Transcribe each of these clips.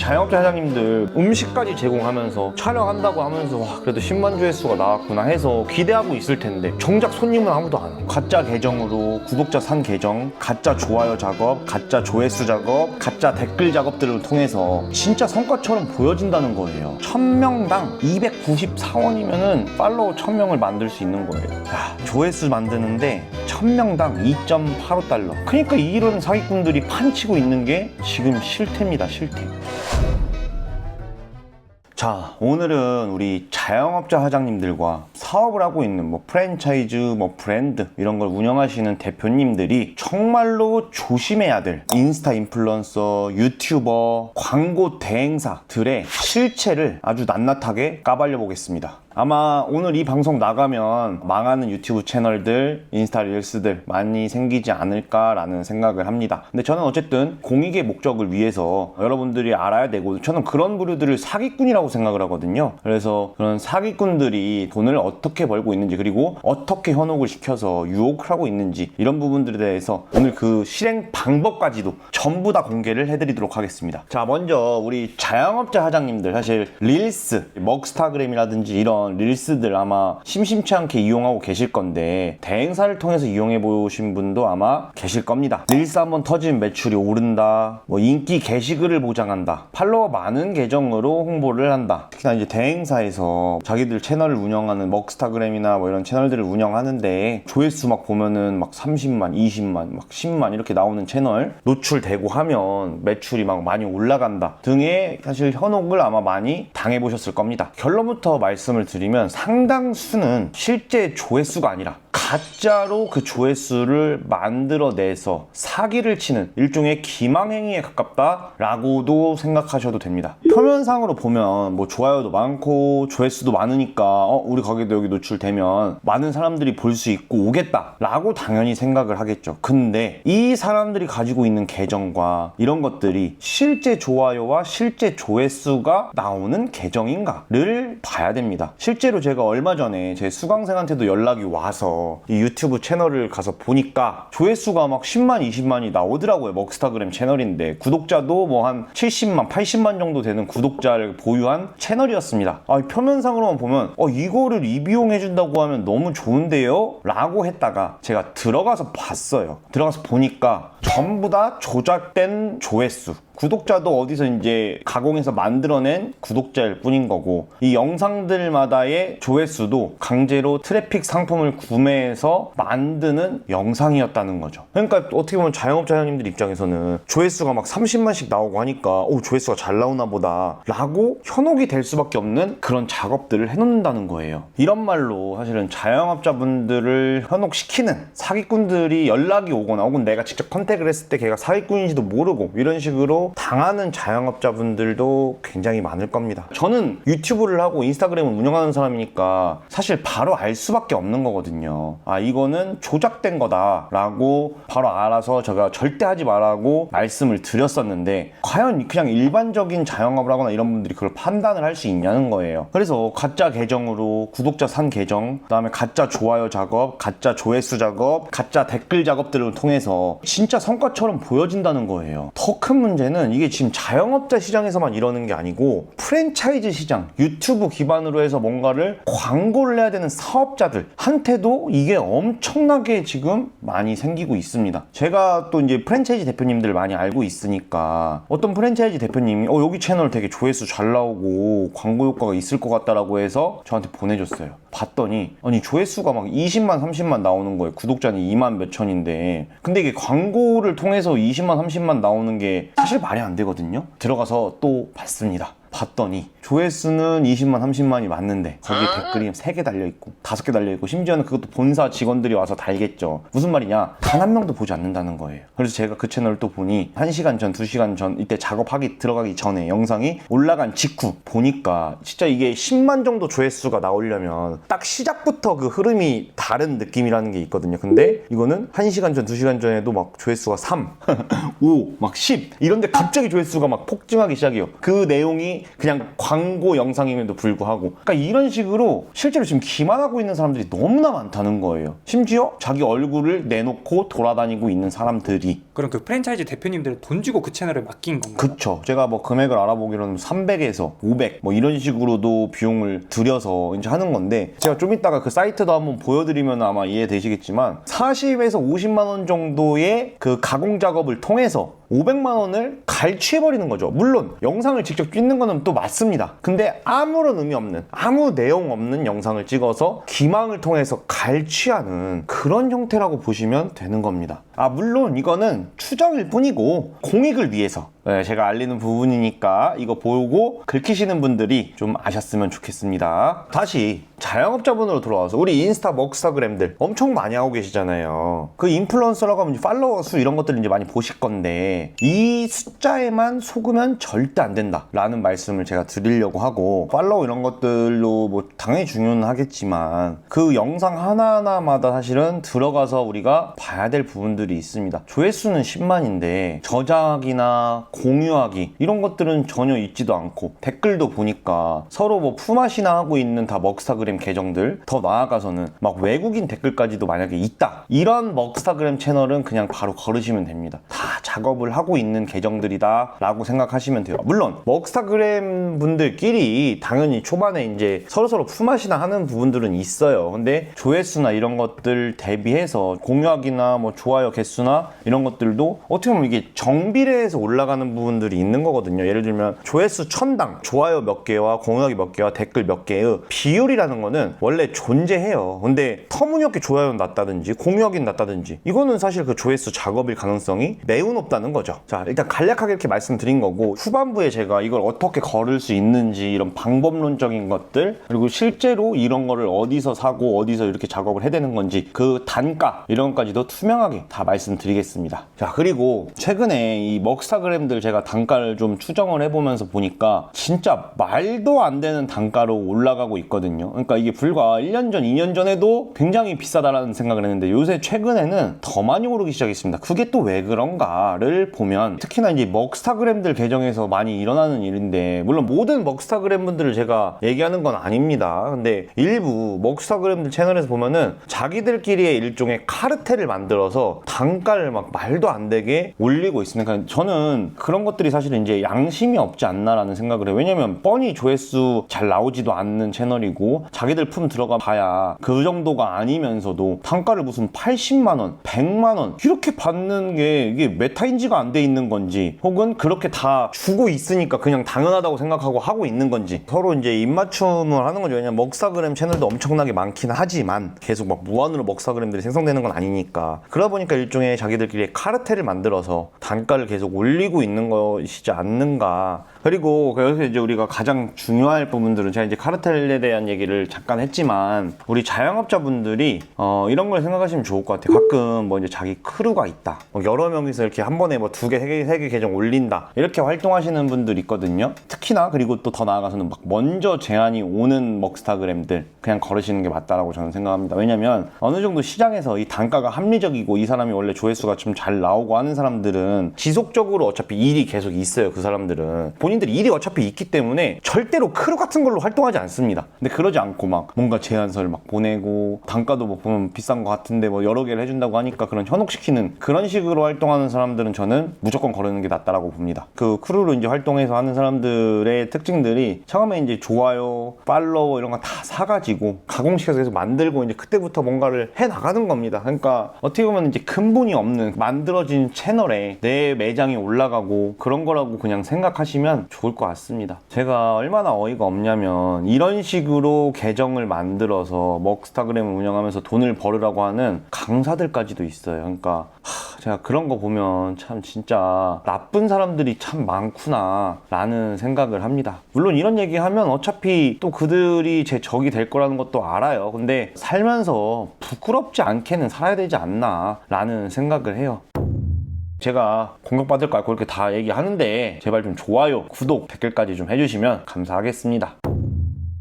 자영업자 사장님들 음식까지 제공하면서 촬영한다고 하면서 와, 그래도 10만 조회수가 나왔구나 해서 기대하고 있을 텐데 정작 손님은 아무도 안 와요. 가짜 계정으로 구독자 산 계정, 가짜 좋아요 작업, 가짜 조회수 작업, 가짜 댓글 작업들을 통해서 진짜 성과처럼 보여진다는 거예요. 1000명당 294원이면은 팔로워 1000명을 만들 수 있는 거예요. 야, 조회수 만드는데 1000명당 2.85달러. 그러니까 이런 사기꾼들이 판치고 있는 게 지금 실태입니다, 실태. 자, 오늘은 우리 자영업자 사장님들과 사업을 하고 있는 뭐 프랜차이즈, 뭐 브랜드 이런 걸 운영하시는 대표님들이 정말로 조심해야 될 인스타 인플루언서, 유튜버, 광고 대행사들의 실체를 아주 낱낱하게 까발려 보겠습니다. 아마 오늘 이 방송 나가면 망하는 유튜브 채널들, 인스타 릴스들 많이 생기지 않을까라는 생각을 합니다. 근데 저는 어쨌든 공익의 목적을 위해서 여러분들이 알아야 되고, 저는 그런 부류들을 사기꾼이라고 생각을 하거든요. 그래서 그런 사기꾼들이 돈을 어떻게 벌고 있는지, 그리고 어떻게 현혹을 시켜서 유혹을 하고 있는지, 이런 부분들에 대해서 오늘 그 실행 방법까지도 전부 다 공개를 해드리도록 하겠습니다. 자, 먼저 우리 자영업자 사장님들, 사실 릴스, 먹스타그램이라든지 이런 릴스들 아마 심심치 않게 이용하고 계실 건데, 대행사를 통해서 이용해 보신 분도 아마 계실 겁니다. 릴스 한번 터지면 매출이 오른다, 뭐 인기 게시글을 보장한다, 팔로워 많은 계정으로 홍보를 한다. 특히나 이제 대행사에서 자기들 채널을 운영하는 먹스타그램이나 뭐 이런 채널들을 운영하는데 조회수 막 보면은 막 30만, 20만, 막 10만 이렇게 나오는 채널 노출되고 하면 매출이 막 많이 올라간다 등의 사실 현혹을 아마 많이 당해보셨을 겁니다. 결론부터 말씀을 드리면 상당수는 실제 조회수가 아니라 가짜로 그 조회수를 만들어내서 사기를 치는 일종의 기망행위에 가깝다라고도 생각하셔도 됩니다. 표면상으로 보면 뭐 좋아요도 많고 조회수도 많으니까 우리 가게도 여기 노출되면 많은 사람들이 볼 수 있고 오겠다라고 당연히 생각을 하겠죠. 근데 이 사람들이 가지고 있는 계정과 이런 것들이 실제 좋아요와 실제 조회수가 나오는 계정인가를 봐야 됩니다. 실제로 제가 얼마 전에 제 수강생한테도 연락이 와서 이 유튜브 채널을 가서 보니까 조회수가 막 10만, 20만이 나오더라고요. 먹스타그램 채널인데 구독자도 뭐 한 70만, 80만 정도 되는 구독자를 보유한 채널이었습니다. 표면상으로만 보면 이거를 리뷰용해준다고 하면 너무 좋은데요? 라고 했다가 제가 들어가서 봤어요. 들어가서 보니까 전부 다 조작된 조회수, 구독자도 어디서 이제 가공해서 만들어낸 구독자일 뿐인 거고, 이 영상들마다의 조회수도 강제로 트래픽 상품을 구매해서 만드는 영상이었다는 거죠. 그러니까 어떻게 보면 자영업자 사장님들 입장에서는 조회수가 막 30만씩 나오고 하니까 조회수가 잘 나오나 보다 라고 현혹이 될 수밖에 없는 그런 작업들을 해놓는다는 거예요. 이런 말로 사실은 자영업자분들을 현혹시키는 사기꾼들이 연락이 오거나 혹은 내가 직접 컨택을 했을 때 걔가 사기꾼인지도 모르고 이런 식으로 당하는 자영업자분들도 굉장히 많을 겁니다. 저는 유튜브를 하고 인스타그램을 운영하는 사람이니까 사실 바로 알 수밖에 없는 거거든요. 이거는 조작된 거다 라고 바로 알아서 제가 절대 하지 말라고 말씀을 드렸었는데, 과연 그냥 일반적인 자영업을 하거나 이런 분들이 그걸 판단을 할 수 있냐는 거예요. 그래서 가짜 계정으로 구독자 산 계정, 그 다음에 가짜 좋아요 작업, 가짜 조회수 작업, 가짜 댓글 작업들을 통해서 진짜 성과처럼 보여진다는 거예요. 더 큰 문제는 이게 지금 자영업자 시장에서만 이러는 게 아니고 프랜차이즈 시장, 유튜브 기반으로 해서 뭔가를 광고를 해야 되는 사업자들한테도 이게 엄청나게 지금 많이 생기고 있습니다. 제가 또 이제 프랜차이즈 대표님들 많이 알고 있으니까 어떤 프랜차이즈 대표님이 여기 채널 되게 조회수 잘 나오고 광고 효과가 있을 것 같다라고 해서 저한테 보내줬어요. 봤더니 아니 조회수가 막 20만 30만 나오는 거예요. 구독자는 2만 몇천인데, 근데 이게 광고를 통해서 20만 30만 나오는 게 사실 말이 안 되거든요. 들어가서 또 봤습니다. 봤더니 조회수는 20만 30만이 맞는데 거기에 댓글이 3개 달려있고 5개 달려있고, 심지어는 그것도 본사 직원들이 와서 달겠죠. 무슨 말이냐, 단 한 명도 보지 않는다는 거예요. 그래서 제가 그 채널을 또 보니 1시간 전 2시간 전 이때 작업하기 들어가기 전에 영상이 올라간 직후 보니까 진짜 이게 10만 정도 조회수가 나오려면 딱 시작부터 그 흐름이 다른 느낌이라는 게 있거든요. 근데 이거는 1시간 전 2시간 전에도 막 조회수가 3, 5, 막 10 이런데 갑자기 조회수가 막 폭증하기 시작해요. 그 내용이 영상이 그냥 광고 영상임에도 불구하고, 그러니까 이런 식으로 실제로 지금 기만하고 있는 사람들이 너무나 많다는 거예요. 심지어 자기 얼굴을 내놓고 돌아다니고 있는 사람들이. 그럼 그 프랜차이즈 대표님들은 돈 주고 그 채널을 맡긴 건가요? 그쵸. 제가 뭐 금액을 알아보기로는 300에서 500 뭐 이런 식으로도 비용을 들여서 이제 하는 건데, 제가 좀 이따가 그 사이트도 한번 보여드리면 아마 이해되시겠지만 40에서 50만 원 정도의 그 가공 작업을 통해서 500만 원을 갈취해버리는 거죠. 물론 영상을 직접 찍는 거는 또 맞습니다. 근데 아무런 의미 없는, 아무 내용 없는 영상을 찍어서 기망을 통해서 갈취하는 그런 형태라고 보시면 되는 겁니다. 물론 이거는 추정일 뿐이고 공익을 위해서 제가 알리는 부분이니까 이거 보고 긁히시는 분들이 좀 아셨으면 좋겠습니다. 다시 자영업자분으로 돌아와서 우리 인스타 먹스타그램들 엄청 많이 하고 계시잖아요. 그 인플루언서라고 하면 팔로워 수 이런 것들을 이제 많이 보실 건데, 이 숫자에만 속으면 절대 안 된다 라는 말씀을 제가 드리려고 하고, 팔로우 이런 것들로 뭐 당연히 중요는 하겠지만 그 영상 하나하나마다 사실은 들어가서 우리가 봐야 될 부분들이 있습니다. 조회수는 10만인데 저장하기나 공유하기 이런 것들은 전혀 있지도 않고, 댓글도 보니까 서로 뭐 품앗이나 하고 있는 다 먹스타그램 계정들, 더 나아가서는 막 외국인 댓글까지도 만약에 있다, 이런 먹스타그램 채널은 그냥 바로 걸으시면 됩니다. 다 작업을 하고 있는 계정들이다 라고 생각하시면 돼요. 물론 먹스타그램 분들끼리 당연히 초반에 이제 서로서로 품앗이나 하는 부분들은 있어요. 근데 조회수나 이런 것들 대비해서 공유하기나 뭐 좋아요 개수나 이런 것들도 어떻게 보면 이게 정비례해서 올라가는 부분들이 있는 거거든요. 예를 들면 조회수 1000당 좋아요 몇 개와 공유하기 몇 개와 댓글 몇 개의 비율이라는 거는 원래 존재해요. 근데 터무니없게 좋아요는 낮다든지 공유하기는 낮다든지, 이거는 사실 그 조회수 작업일 가능성이 매우 높다는 거죠. 자, 일단 간략하게 이렇게 말씀드린 거고, 후반부에 제가 이걸 어떻게 걸을 수 있는지 이런 방법론적인 것들, 그리고 실제로 이런 거를 어디서 사고 어디서 이렇게 작업을 해야 되는 건지 그 단가 이런 것까지도 투명하게 다 말씀드리겠습니다. 자, 그리고 최근에 이 먹스타그램들 제가 단가를 좀 추정을 해보면서 보니까 진짜 말도 안 되는 단가로 올라가고 있거든요. 그러니까 이게 불과 1년 전, 2년 전에도 굉장히 비싸다라는 생각을 했는데 요새 최근에는 더 많이 오르기 시작했습니다. 그게 또 왜 그런가를 보면, 특히나 이제 먹스타그램들 계정에서 많이 일어나는 일인데, 물론 모든 먹스타그램 분들을 제가 얘기하는 건 아닙니다. 근데 일부 먹스타그램들 채널에서 보면은 자기들끼리의 일종의 카르텔을 만들어서 단가를 막 말도 안 되게 올리고 있으니까, 저는 그런 것들이 사실은 이제 양심이 없지 않나라는 생각을 해요. 왜냐면 뻔히 조회수 잘 나오지도 않는 채널이고 자기들 품 들어가 봐야 그 정도가 아니면서도 단가를 무슨 80만원, 100만원 이렇게 받는 게 이게 메타인지가 안 돼 있는 건지, 혹은 그렇게 다 주고 있으니까 그냥 당연하다고 생각하고 하고 있는 건지, 서로 이제 입맞춤을 하는 거죠. 왜냐면 먹스타그램 채널도 엄청나게 많긴 하지만 계속 막 무한으로 먹스타그램들이 생성되는 건 아니니까, 그러다 보니까 일종의 자기들끼리 카르텔을 만들어서 단가를 계속 올리고 있는 것이지 않는가. 그리고 여기서 이제 우리가 가장 중요할 부분들은, 제가 이제 카르텔에 대한 얘기를 잠깐 했지만, 우리 자영업자분들이 이런 걸 생각하시면 좋을 것 같아요. 가끔 뭐 이제 자기 크루가 있다, 뭐 여러 명이서 이렇게 한 번에 뭐 2개, 3개 계정 올린다, 이렇게 활동하시는 분들 있거든요. 특히나 그리고 또 더 나아가서는 막 먼저 제안이 오는 먹스타그램들 그냥 걸으시는 게 맞다라고 저는 생각합니다. 왜냐면 어느 정도 시장에서 이 단가가 합리적이고 이 사람이 원래 조회수가 좀 잘 나오고 하는 사람들은 지속적으로 어차피 일이 계속 있어요. 그 사람들은 본인들이 일이 어차피 있기 때문에 절대로 크루 같은 걸로 활동하지 않습니다. 근데 그러지 않고 막 뭔가 제안서를 막 보내고, 단가도 뭐 보면 비싼 것 같은데 뭐 여러 개를 해준다고 하니까 그런 현혹시키는 그런 식으로 활동하는 사람들은 저는 무조건 거르는 게 낫다라고 봅니다. 그 크루로 이제 활동해서 하는 사람들의 특징들이 처음에 이제 좋아요, 팔로워 이런 거 다 사가지고 가공시켜서 계속 만들고 이제 그때부터 뭔가를 해 나가는 겁니다. 그러니까 어떻게 보면 이제 근본이 없는 만들어진 채널에 내 매장이 올라가고 그런 거라고 그냥 생각하시면 좋을 것 같습니다. 제가 얼마나 어이가 없냐면, 이런 식으로 계정을 만들어서 먹스타그램을 운영하면서 돈을 벌으라고 하는 강사들까지도 있어요. 그러니까 제가 그런 거 보면 참 진짜 나쁜 사람들이 참 많구나 라는 생각을 합니다. 물론 이런 얘기하면 어차피 또 그들이 제 적이 될 거라는 것도 알아요. 근데 살면서 부끄럽지 않게는 살아야 되지 않나 라는 생각을 해요. 제가 공격받을 거 알고 이렇게 다 얘기하는데 제발 좀 좋아요, 구독, 댓글까지 좀 해주시면 감사하겠습니다.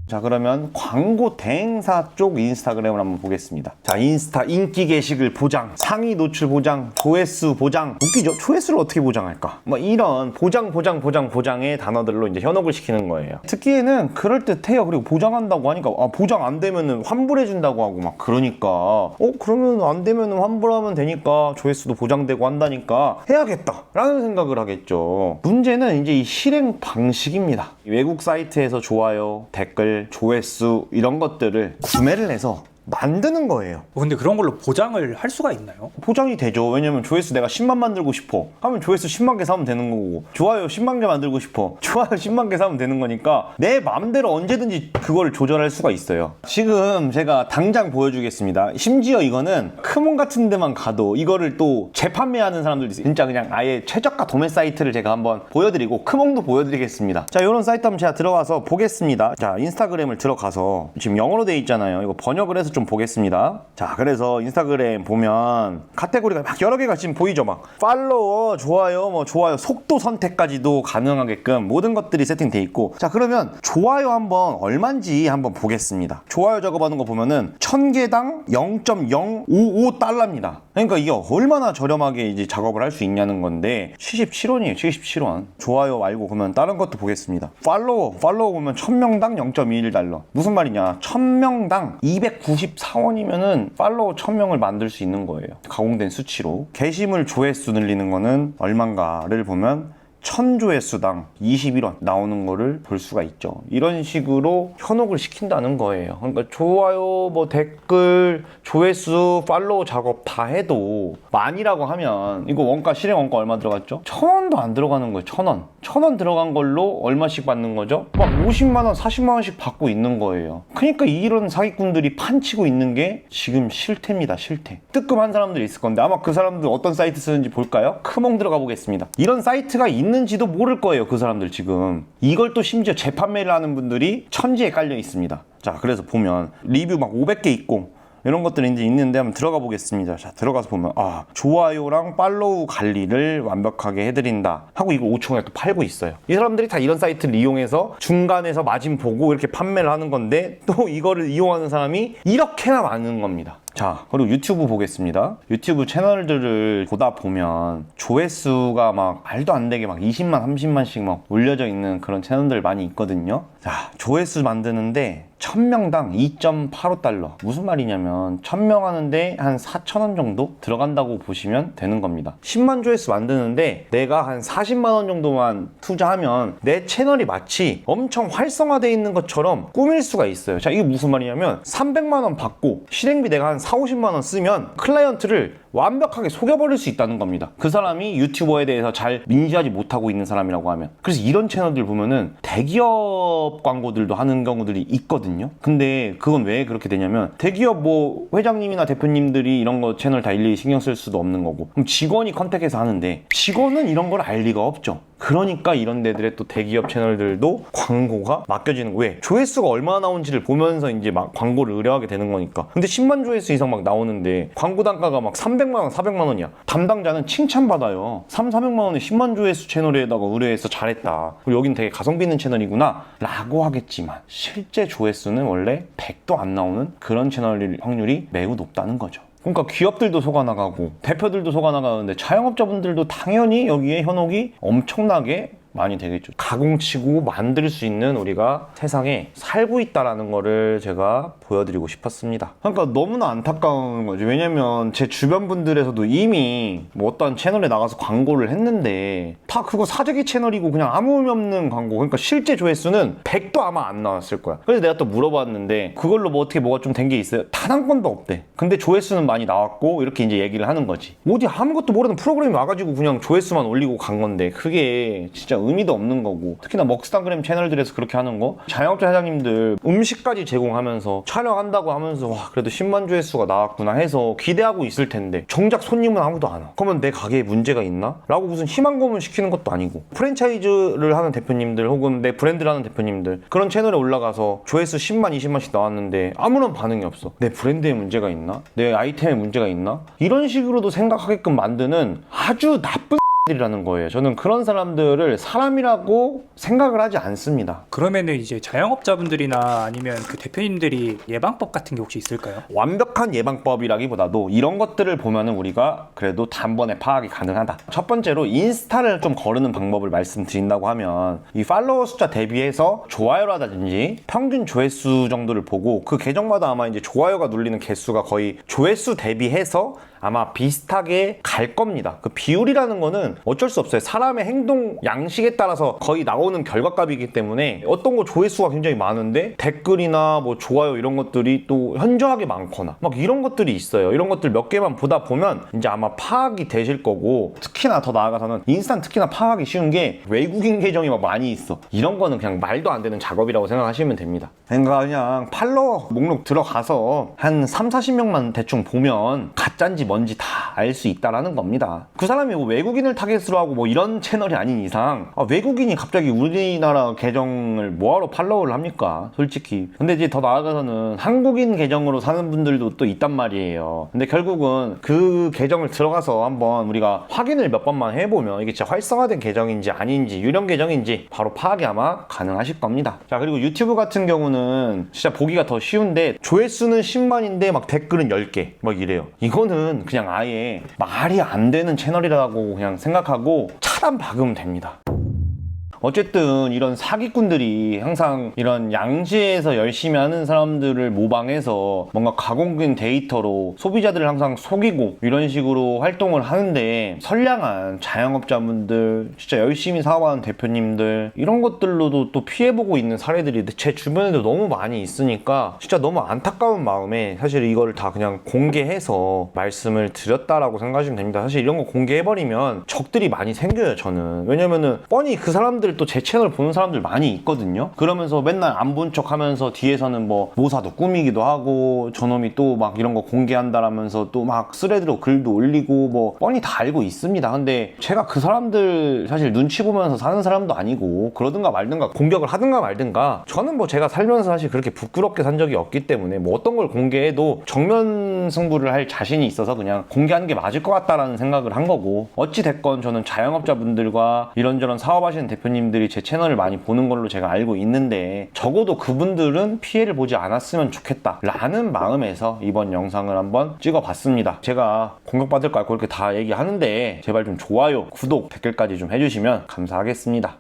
자, 그러면 광고 대행사 쪽 인스타그램을 한번 보겠습니다. 자, 인스타 인기 게시글 보장, 상위 노출 보장, 조회수 보장. 웃기죠? 조회수를 어떻게 보장할까? 뭐 이런 보장의 단어들로 이제 현혹을 시키는 거예요. 듣기에는 그럴듯해요. 그리고 보장한다고 하니까 보장 안 되면은 환불해준다고 하고 막 그러니까 그러면 안 되면은 환불하면 되니까 조회수도 보장되고 한다니까 해야겠다 라는 생각을 하겠죠. 문제는 이제 이 실행 방식입니다. 외국 사이트에서 좋아요, 댓글, 조회수 이런 것들을 구매를 해서 만드는 거예요. 근데 그런 걸로 보장을 할 수가 있나요? 보장이 되죠. 왜냐면 조회수 내가 10만 만들고 싶어 하면 조회수 10만 개 사면 되는 거고, 좋아요 10만 개 만들고 싶어 좋아요 10만 개 사면 되는 거니까 내 마음대로 언제든지 그걸 조절할 수가 있어요. 지금 제가 당장 보여주겠습니다. 심지어 이거는 크몬 같은 데만 가도 이거를 또 재판매하는 사람들도 있어요. 진짜 그냥 아예 최저가 도매 사이트를 제가 한번 보여드리고 크몬도 보여드리겠습니다. 자, 이런 사이트 한번 제가 들어가서 보겠습니다. 자, 인스타그램을 들어가서 지금 영어로 돼 있잖아요. 이거 번역을 해서 좀 보겠습니다. 자, 그래서 인스타그램 보면 카테고리가 막 여러 개가 지금 보이죠. 막 팔로워, 좋아요, 뭐 좋아요, 속도 선택까지도 가능하게끔 모든 것들이 세팅돼 있고, 자, 그러면 좋아요 한번 얼마인지 한번 보겠습니다. 좋아요 작업하는 거 보면은 1000개당 0.055달러입니다. 그러니까 이게 얼마나 저렴하게 이제 작업을 할 수 있냐는 건데 77원이에요. 77원. 좋아요 말고 그러면 다른 것도 보겠습니다. 팔로워 보면 1000명당 0.21달러. 무슨 말이냐? 1000명당 294원이면은 팔로워 1000명을 만들 수 있는 거예요. 가공된 수치로. 게시물 조회수 늘리는 거는 얼만가를 보면 1000조회수당 21원 나오는 거를 볼 수가 있죠. 이런 식으로 현혹을 시킨다는 거예요. 그러니까 좋아요, 뭐 댓글, 조회수, 팔로우 작업 다 해도 만이라고 하면 이거 원가, 실행 원가 얼마 들어갔죠? 1000원도 안 들어가는 거예요. 1000원. 1000원 들어간 걸로 얼마씩 받는 거죠? 막 50만원, 40만원씩 받고 있는 거예요. 그러니까 이런 사기꾼들이 판치고 있는 게 지금 실태입니다. 실태. 뜨끔한 사람들이 있을 건데 아마 그 사람들 어떤 사이트 쓰는지 볼까요? 크몽 들어가 보겠습니다. 이런 사이트가 있는지도 모를 거예요. 그 사람들 지금. 이걸 또 심지어 재판매를 하는 분들이 천지에 깔려 있습니다. 자, 그래서 보면 리뷰 막 500개 있고 이런 것들이 이제 있는데 한번 들어가 보겠습니다. 자, 들어가서 보면 좋아요랑 팔로우 관리를 완벽하게 해드린다 하고 이거 5,000원에 또 팔고 있어요. 이 사람들이 다 이런 사이트를 이용해서 중간에서 마진 보고 이렇게 판매를 하는 건데 또 이거를 이용하는 사람이 이렇게나 많은 겁니다. 자, 그리고 유튜브 보겠습니다. 유튜브 채널들을 보다 보면 조회수가 막 말도 안 되게 막 20만, 30만씩 막 올려져 있는 그런 채널들 많이 있거든요. 자, 조회수 만드는데 1000명당 2.85달러. 무슨 말이냐면 1000명 하는데 한 4,000원 정도 들어간다고 보시면 되는 겁니다. 10만 조회수 만드는데 내가 한 40만 원 정도만 투자하면 내 채널이 마치 엄청 활성화되어 있는 것처럼 꾸밀 수가 있어요. 자, 이게 무슨 말이냐면 300만 원 받고 실행비 내가 한 4, 50만 원 쓰면 클라이언트를 완벽하게 속여버릴 수 있다는 겁니다. 그 사람이 유튜버에 대해서 잘 인지하지 못하고 있는 사람이라고 하면. 그래서 이런 채널들 보면은 대기업 광고들도 하는 경우들이 있거든요. 근데 그건 왜 그렇게 되냐면 대기업 뭐 회장님이나 대표님들이 이런 거 채널 다 일일이 신경 쓸 수도 없는 거고, 그럼 직원이 컨택해서 하는데 직원은 이런 걸 알 리가 없죠. 그러니까 이런 데들의 또 대기업 채널들도 광고가 맡겨지는 거예요. 왜? 조회수가 얼마나 나온지를 보면서 이제 막 광고를 의뢰하게 되는 거니까. 근데 10만 조회수 이상 막 나오는데 광고 단가가 막 300만 원, 400만 원이야. 담당자는 칭찬받아요. 400만 원에 10만 조회수 채널에다가 의뢰해서 잘했다. 그리고 여긴 되게 가성비 있는 채널이구나 라고 하겠지만 실제 조회수는 원래 100도 안 나오는 그런 채널일 확률이 매우 높다는 거죠. 그러니까 기업들도 속아나가고 대표들도 속아나가는데 자영업자분들도 당연히 여기에 현혹이 엄청나게 많이 되겠죠. 가공치고 만들 수 있는 우리가 세상에 살고 있다라는 거를 제가 보여드리고 싶었습니다. 그러니까 너무나 안타까운 거죠. 왜냐면 제 주변 분들에서도 이미 뭐 어떤 채널에 나가서 광고를 했는데 다 그거 사재기 채널이고 그냥 아무 의미 없는 광고. 그러니까 실제 조회수는 100도 아마 안 나왔을 거야. 그래서 내가 또 물어봤는데 그걸로 뭐 어떻게 뭐가 좀 된 게 있어요? 단 한 건도 없대. 근데 조회수는 많이 나왔고 이렇게 이제 얘기를 하는 거지. 어디 아무것도 모르는 프로그램이 와가지고 그냥 조회수만 올리고 간 건데 그게 진짜 의미도 없는 거고, 특히나 먹스타그램 채널들에서 그렇게 하는 거, 자영업자 사장님들 음식까지 제공하면서 촬영한다고 하면서 와 그래도 10만 조회수가 나왔구나 해서 기대하고 있을 텐데 정작 손님은 아무도 안 와. 그러면 내 가게에 문제가 있나? 라고 무슨 희망 고문 시키는 것도 아니고, 프랜차이즈를 하는 대표님들 혹은 내 브랜드를 하는 대표님들 그런 채널에 올라가서 조회수 10만, 20만씩 나왔는데 아무런 반응이 없어. 내 브랜드에 문제가 있나? 내 아이템에 문제가 있나? 이런 식으로도 생각하게끔 만드는 아주 나쁜 이라는 거예요. 저는 그런 사람들을 사람이라고 생각을 하지 않습니다. 그러면은 이제 자영업자분들이나 아니면 그 대표님들이 예방법 같은 게 혹시 있을까요? 완벽한 예방법이라기보다도 이런 것들을 보면은 우리가 그래도 단번에 파악이 가능하다. 첫 번째로 인스타를 좀 거르는 방법을 말씀드린다고 하면 이 팔로워 숫자 대비해서 좋아요라든지 평균 조회수 정도를 보고 그 계정마다 아마 이제 좋아요가 눌리는 개수가 거의 조회수 대비해서 아마 비슷하게 갈 겁니다. 그 비율이라는 거는 어쩔 수 없어요. 사람의 행동 양식에 따라서 거의 나오는 결과값이기 때문에 어떤 거 조회수가 굉장히 많은데 댓글이나 뭐 좋아요 이런 것들이 또 현저하게 많거나 막 이런 것들이 있어요. 이런 것들 몇 개만 보다 보면 이제 아마 파악이 되실 거고, 특히나 더 나아가서는 인스타는 특히나 파악하기 쉬운 게 외국인 계정이 막 많이 있어. 이런 거는 그냥 말도 안 되는 작업이라고 생각하시면 됩니다. 그러니까 그냥 팔로워 목록 들어가서 한 30-40명만 대충 보면 가짜인지 뭔지 다 알 수 있다라는 겁니다. 그 사람이 뭐 외국인을 타겟으로 하고 뭐 이런 채널이 아닌 이상 외국인이 갑자기 우리나라 계정을 뭐하러 팔로우를 합니까? 솔직히. 근데 이제 더 나아가서는 한국인 계정으로 사는 분들도 또 있단 말이에요. 근데 결국은 그 계정을 들어가서 한번 우리가 확인을 몇 번만 해보면 이게 진짜 활성화된 계정인지 아닌지 유령 계정인지 바로 파악이 아마 가능하실 겁니다. 자, 그리고 유튜브 같은 경우는 진짜 보기가 더 쉬운데 조회수는 10만인데 막 댓글은 10개 막 이래요. 이거는 그냥 아예 말이 안 되는 채널이라고 그냥 생각하고 차단 박으면 됩니다. 어쨌든 이런 사기꾼들이 항상 이런 양지에서 열심히 하는 사람들을 모방해서 뭔가 가공된 데이터로 소비자들을 항상 속이고 이런 식으로 활동을 하는데, 선량한 자영업자분들, 진짜 열심히 사업하는 대표님들 이런 것들로도 또 피해보고 있는 사례들이 제 주변에도 너무 많이 있으니까 진짜 너무 안타까운 마음에 사실 이거를 다 그냥 공개해서 말씀을 드렸다라고 생각하시면 됩니다. 사실 이런 거 공개해버리면 적들이 많이 생겨요, 저는. 왜냐면은 뻔히 그 사람들 또 제 채널 보는 사람들 많이 있거든요. 그러면서 맨날 안 본 척 하면서 뒤에서는 뭐 모사도 꾸미기도 하고 저놈이 또 막 이런 거 공개한다라면서 또 막 스레드로 글도 올리고 뭐 뻔히 다 알고 있습니다. 근데 제가 그 사람들 사실 눈치 보면서 사는 사람도 아니고 그러든가 말든가 공격을 하든가 말든가, 저는 뭐 제가 살면서 사실 그렇게 부끄럽게 산 적이 없기 때문에 뭐 어떤 걸 공개해도 정면 승부를 할 자신이 있어서 그냥 공개하는 게 맞을 것 같다라는 생각을 한 거고, 어찌 됐건 저는 자영업자분들과 이런저런 사업하시는 대표님들이 제 채널을 많이 보는 걸로 제가 알고 있는데 적어도 그분들은 피해를 보지 않았으면 좋겠다 라는 마음에서 이번 영상을 한번 찍어봤습니다. 제가 공격받을 거 알고 이렇게 다 얘기하는데 제발 좀 좋아요, 구독, 댓글까지 좀 해주시면 감사하겠습니다.